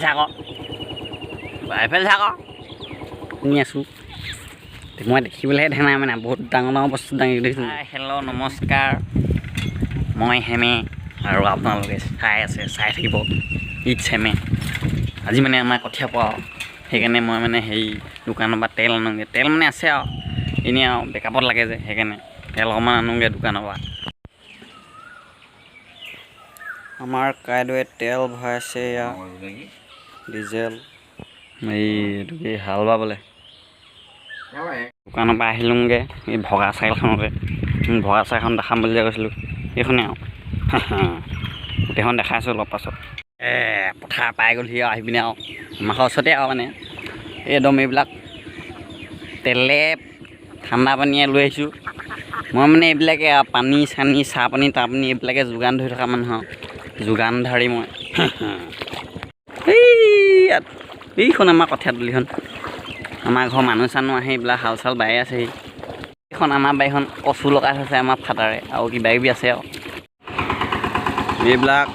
থাকক এফালে থাকক শুনি আছোঁ মই দেখিবলৈহে দেখা মানে বহুত ডাঙৰ ডাঙৰ বস্তু দাঙি দেখিছোঁ হেল্ল' নমস্কাৰ মই হেমে আৰু আপোনালোকে চাই থাকিব ইটছ হেমে আজি মানে আমাৰ কঠীয়া পোৱা সেইকাৰণে মই মানে সেই দোকানৰ পৰা তেল আনোগৈ তেল মানে আছে আৰু এনেই আৰু বেকআপত লাগে যে সেইকাৰণে তেল অকণমান আনোগৈ দোকানৰ পৰা আমাৰ কাইদেৱে তেল ভৰাইছে এয়া ডিজেল এইটো কি হাল বাবলৈ দোকানৰ পৰা আহিলোঁগৈ এই ভগা চাইকেলখনতে ভগা চাইকেলখন দেখাম বুলি যে কৈছিলোঁ সেইখনে আৰু গোটেইখন দেখাইছোঁ অলপ পাছত পথাৰ পাই গ'লহি আৰু আহি পিনে আৰু আমাৰ ওচৰতে আৰু মানে একদম এইবিলাক তেলে ঠাণ্ডা পানীয়ে লৈ আহিছোঁ মই মানে এইবিলাকে পানী চানী চাহ পানী তাহ পানী এইবিলাকে যোগান ধৰি থকা মানুহ যোগান ধৰি মই এইখন আমাৰ কঠীয়া তুলিখন আমাৰ ঘৰৰ মানুহ চানুহ আহি এইবিলাক হাল চাল বাই আছেহি এইখন আমাৰ বাৰীখন কচু লগাই থৈছে আমাৰ ফাটাৰে আৰু কিবা কিবি আছে আৰু এইবিলাক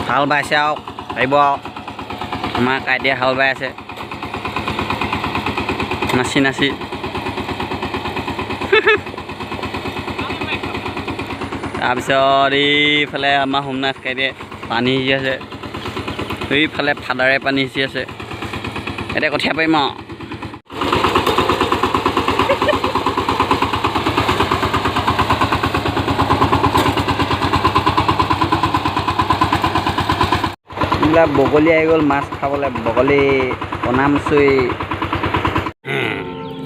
হাল বাইছে আৰু পাৰিব আৰু আমাৰ কাইটিয়ে হাল বাই আছে নাচি নাচি তাৰপিছত এইফালে আমাৰ সোমনাথ কাইটিয়ে পানী সিঁচি আছে এইফালে ফাদাৰে পানী সিঁচি আছে এতিয়া কঠীয়া পাৰিম আৰু এইবিলাক বগলী আহি গ'ল মাছ খাবলৈ বগলী বনামচুই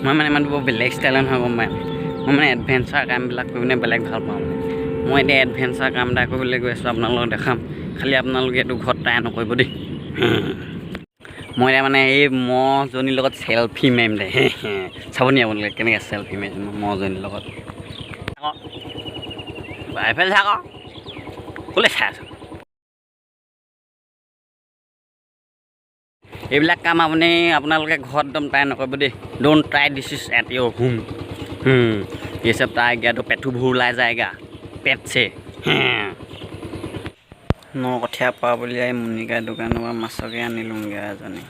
মই মানে ইমান বৰ বেলেগ ষ্টাইলৰ নহয় গম পাই মই মানে এডভেঞ্চাৰ কামবিলাক কৰি পিনে বেলেগ ভাল পাওঁ মই এতিয়া এডভেঞ্চাৰ কাম এটা কৰিবলৈ গৈ আছোঁ আপোনালোকক দেখাম খালি আপোনালোকে এইটো ঘৰত ট্ৰাই নকৰিব দেই মই এতিয়া মানে এই মহজনীৰ লগত চেল্ফি মাৰিম দে চাবনি আপোনালোকে কেনেকৈ চেল্ফি মাৰিছোঁ মহজনীৰ লগত এফালে থাকক ক'লৈ চাই আছোঁ এইবিলাক কাম আপোনালোকে ঘৰত একদম ট্ৰাই নকৰিব দেই don't try this is at your home ये सब ट्राई किया तो पेटू भूर ला जाएगा पेट से ন কঠীয়া পোৱা বুলি মুনিকা দোকানৰ পৰা মাছকে আনিলোঁগৈ এজনী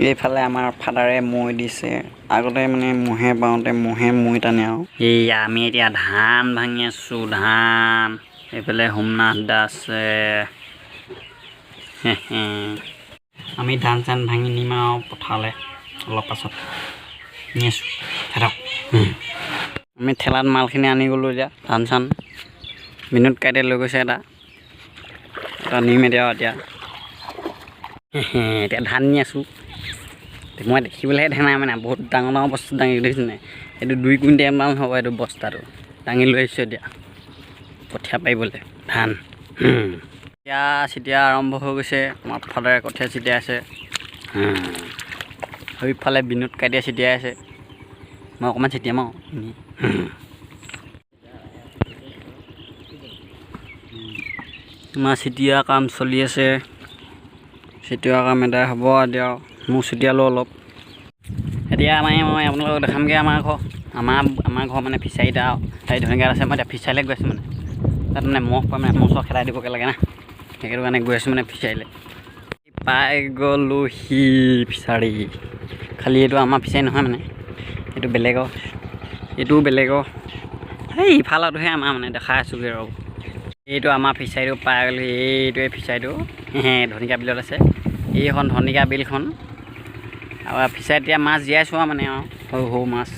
এইফালে আমাৰ ফাদাৰে মৈ দিছে আগতে মানে মহে পাওঁতে মহে মৈ টানে আৰু এয়া আমি এতিয়া ধান ভাঙি আছোঁ ধান এইফালে সোমনাথ দা আছে আমি ধান চান ভাঙি নিম আৰু পঠালে অলপ পাছত নি আছোঁ হেৰক আমি ঠেলাত মালখিনি আনি গ'লোঁ এতিয়া ধান চান বিনোদ কাইতে লৈ গৈছে এটা নিম এতিয়া এতিয়া ধান নি আছোঁ মই দেখিবলৈহে দেখা নাই মানে বহুত ডাঙৰ ডাঙৰ বস্তু দাঙি দেখিছোঁ নাই এইটো 2 কুইণ্টেলমান হ'ব এইটো বস্তাটো দাঙি লৈ আহিছোঁ এতিয়া কঠীয়া পাৰিবলৈ ধান এতিয়া চিটিয়া আৰম্ভ হৈ গৈছে আমাৰ ফাদাৰে কঠীয়া চিটিয়াই আছে সেইফালে বিনোদ কাইটিয়ে চিটিয়াই আছে মই অকণমান চিটিয়াম আৰু আমাৰ চিটিয়া কাম চলি আছে চিটিয়া কাম এটা হ'ব এতিয়া মোৰ চিটিয়ালোঁ অলপ এতিয়া মই আপোনালোকক দেখামগৈ আমাৰ ঘৰ মানে ফিচাৰীত আৰু তাই ধুনীয়াকৈ আছে মই এতিয়া ফিচাৰীলৈ গৈ আছোঁ মানে তাত মানে মহ পাই মানে মহ চহ খেদাই দিবগৈ লাগে না সেইটো কাৰণে গৈ আছোঁ মানে ফিচাৰীলৈ পাই গ'লোহি ফিচাৰী খালি এইটো আমাৰ ফিচাৰী নহয় মানে এইটো বেলেগৰ এইটোও বেলেগৰ সেই ইফালতহে আমাৰ মানে দেখাই আছোঁগৈ আৰু এইটো আমাৰ ফিচাৰীটো পাই গ'লোহি এইটোৱে ফিচাৰীটো ধনিকা বিলত আছে এইখন ধনিকা বিলখন আৰু ফিচাৰীত এতিয়া মাছ জীয়াইছোঁ আৰু মানে আৰু সৰু সৰু মাছ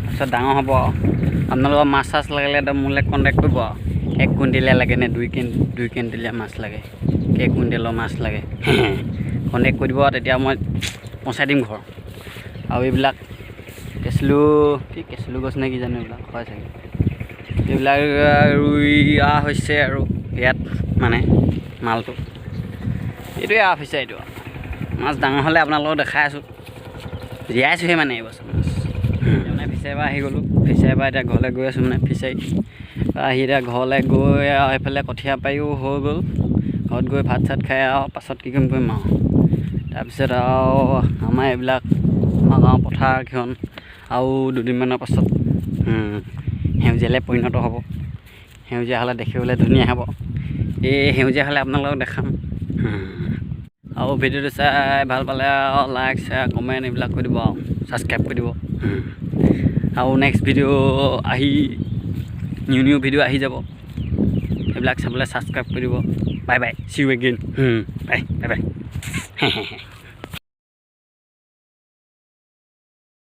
তাৰপিছত ডাঙৰ হ'ব আৰু আপোনালোকৰ মাছ চাছ লাগিলে একদম মোলৈ কণ্টেক্ট কৰিব আৰু 1 কুইণ্টেলীয়া লাগে নে 2 কুইণ্টেলীয়া মাছ লাগে কেই কুইণ্টেলৰ মাছ লাগে কণ্টেক্ট কৰি দিব তেতিয়া মই পਹੁচাই দিম ঘৰ আৰু এইবিলাক কেঁচলু গছ নে কি জানো এইবিলাক হয় চাগে এইবিলাক ৰুইয়া হৈছে আৰু ইয়াত মানে মালটো এইটোৱে আৰু ফিচাৰীটো মাছ ডাঙৰ হ'লে আপোনালোকক দেখাই আছোঁ জীয়াইছোঁহে মানে এইবছৰ মাছ মানে ফিচাৰীৰ পৰা আহি গ'লোঁ ফিচাৰীৰ পৰা এতিয়া ঘৰলৈ গৈ আছোঁ মানে ফিচাৰী আহি এতিয়া ঘৰলৈ গৈ আৰু এইফালে কঠীয়া পাৰিও হৈ গ'ল ঘৰত গৈ ভাত চাত খাই আৰু পাছত কি কৰিম আৰু তাৰপিছত আৰু আমাৰ এইবিলাক আমাৰ গাঁৱৰ পথাৰখন আৰু 2 দিনমানৰ পাছত সেউজীয়ালৈ পৰিণত হ'ব সেউজীয়া হ'লে দেখিবলৈ ধুনীয়া হ'ব এই সেউজীয়া হ'লে আপোনালোকক দেখাম আৰু ভিডিঅ'টো চাই ভাল পালে আৰু লাইক শ্বেয়াৰ কমেণ্ট এইবিলাক কৰি দিব আৰু ছাবস্ক্ৰাইব কৰি দিব আৰু নেক্সট ভিডিঅ' আহি নিউ ভিডিঅ' আহি যাব এইবিলাক চাবলৈ ছাবস্ক্ৰাইব কৰি দিব bye bye see you again bye bye by